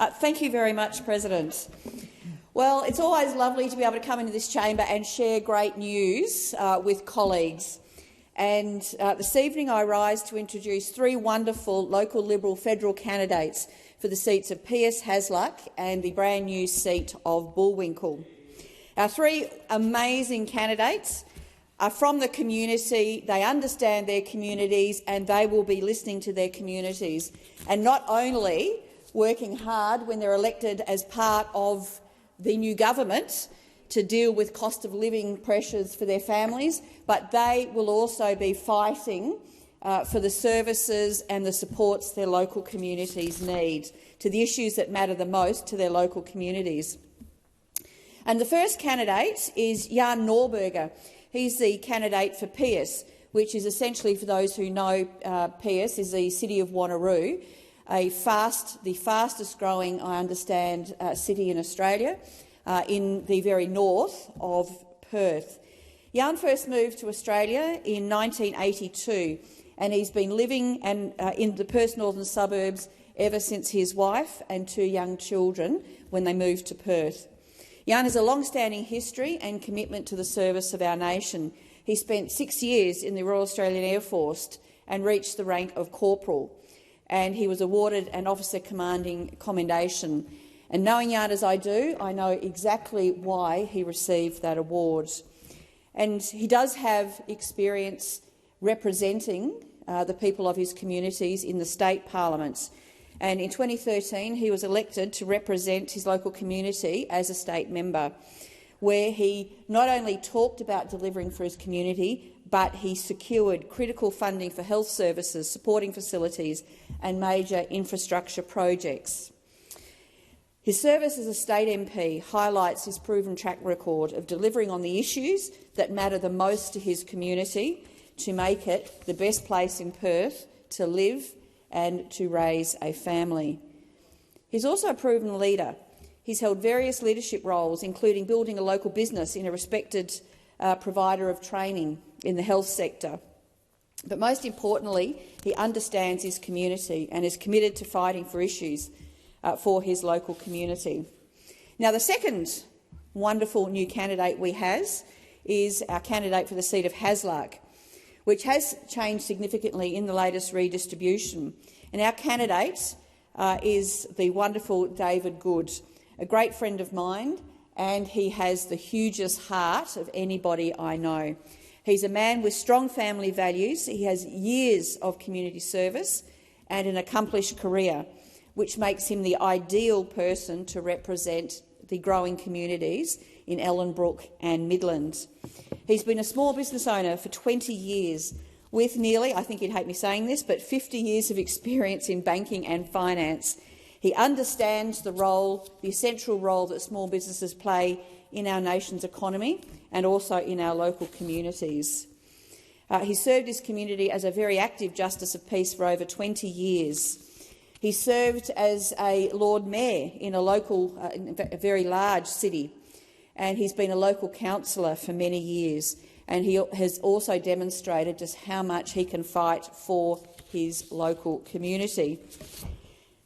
Thank you very much, President. Well, it's always lovely to be able to come into this chamber and share great news with colleagues. And this evening I rise to introduce three wonderful local Liberal federal candidates for the seats of Pearce, Hasluck and the brand new seat of Bullwinkel. Our three amazing candidates are from the community, they understand their communities and they will be listening to their communities, and not only working hard when they're elected as part of the new government to deal with cost of living pressures for their families, but they will also be fighting for the services and the supports their local communities need, to the issues that matter the most to their local communities. And the first candidate is Yan Norberg. He's the candidate for Pearce, which is essentially, for those who know Pearce, is the city of Wanneroo, the fastest growing, I understand, city in Australia, in the very north of Perth. Yan first moved to Australia in 1982, and he's been living in the Perth northern suburbs ever since his wife and two young children when they moved to Perth. Yan has a long-standing history and commitment to the service of our nation. He spent 6 years in the Royal Australian Air Force and reached the rank of corporal, and he was awarded an officer commanding commendation. And knowing Yan as I do, I know exactly why he received that award. And he does have experience representing the people of his communities in the state parliaments. And in 2013, he was elected to represent his local community as a state member, where he not only talked about delivering for his community, but he secured critical funding for health services, supporting facilities and major infrastructure projects. His service as a state MP highlights his proven track record of delivering on the issues that matter the most to his community to make it the best place in Perth to live and to raise a family. He's also a proven leader. He's held various leadership roles, including building a local business in a respected provider of training in the health sector. But most importantly, he understands his community and is committed to fighting for issues for his local community. Now, the second wonderful new candidate we have is our candidate for the seat of Hasluck, which has changed significantly in the latest redistribution. And our candidate is the wonderful David Goode, a great friend of mine, and he has the hugest heart of anybody I know. He's a man with strong family values. He has years of community service and an accomplished career, which makes him the ideal person to represent the growing communities in Ellenbrook and Midland. He's been a small business owner for 20 years, with nearly, I think you'd hate me saying this, but 50 years of experience in banking and finance. He understands the role, the essential role that small businesses play in our nation's economy and also in our local communities. He served his community as a very active Justice of Peace for over 20 years. He served as a Lord Mayor in a very large city, and he's been a local councillor for many years, and he has also demonstrated just how much he can fight for his local community.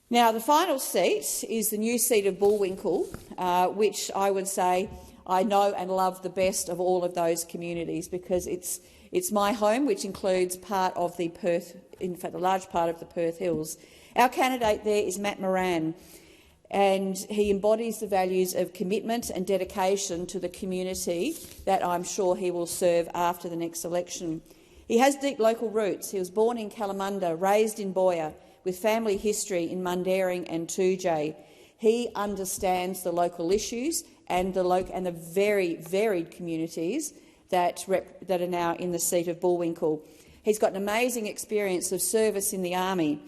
Now, the final seat is the new seat of Bullwinkel, which I would say I know and love the best of all of those communities, because it's my home, which includes part of the Perth, in fact a large part of the Perth Hills. Our candidate there is Moran, and he embodies the values of commitment and dedication to the community that I'm sure he will serve after the next election. He has deep local roots. He was born in Kalamunda, raised in Boyer, with family history in Mundaring and Tujay. He understands the local issues and the very varied communities that are now in the seat of Bullwinkel. He's got an amazing experience of service in the Army.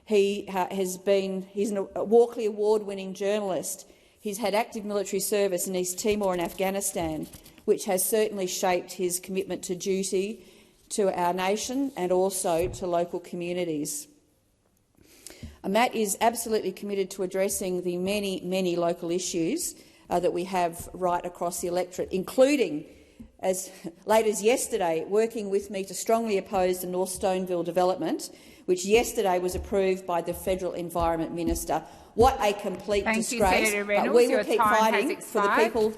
He's a Walkley Award-winning journalist. He's had active military service in East Timor and Afghanistan, which has certainly shaped his commitment to duty to our nation and also to local communities. Matt is absolutely committed to addressing the many, many local issues that we have right across the electorate, including, as late as yesterday, working with me to strongly oppose the North Stoneville development, which yesterday was approved by the Federal Environment Minister. What a complete Thank disgrace. you, Senator Reynolds. But we will Your keep time has fighting for the expired. people